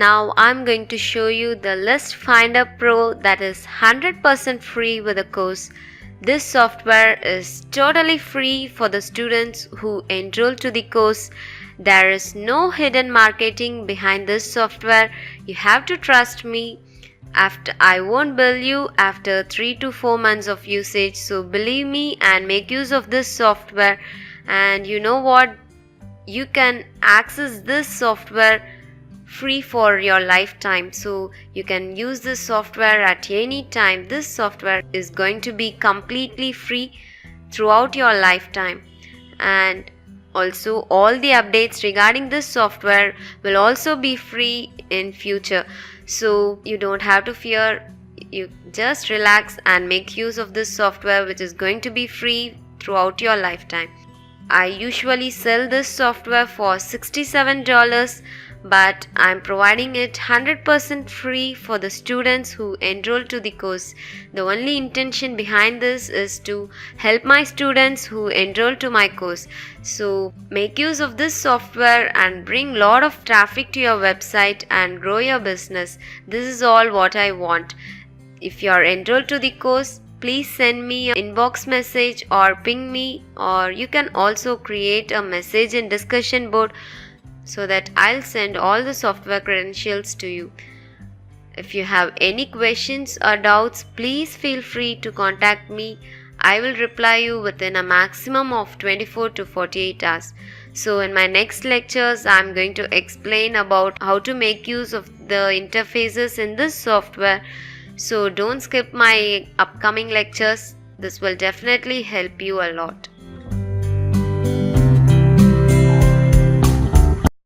Now I'm going to show you the List Finder Pro that is 100% free with a course. This software is totally free for the students who enroll to the course. There is no hidden marketing behind this software. You have to trust me. I won't bill you after 3 to 4 months of usage. So believe me and make use of this software. And you know what? You can access this software free for your lifetime, so you can use this software at any time. This software is going to be completely free throughout your lifetime, and also all the updates regarding this software will also be free in future, so you don't have to fear. You just relax and make use of this software, which is going to be free throughout your lifetime. I usually sell this software for $67, but I'm providing it 100% free for the students who enroll to the course. The only intention behind this is to help my students who enroll to my course. So make use of this software and bring lot of traffic to your website and grow your business. This is all what I want. If you are enrolled to the course, please send me an inbox message or ping me, or you can also create a message in discussion board so that I'll send all the software credentials to you. If you have any questions or doubts, please feel free to contact me. I will reply you within a maximum of 24 to 48 hours. So in my next lectures, I'm going to explain about how to make use of the interfaces in this software. So don't skip my upcoming lectures. This will definitely help you a lot.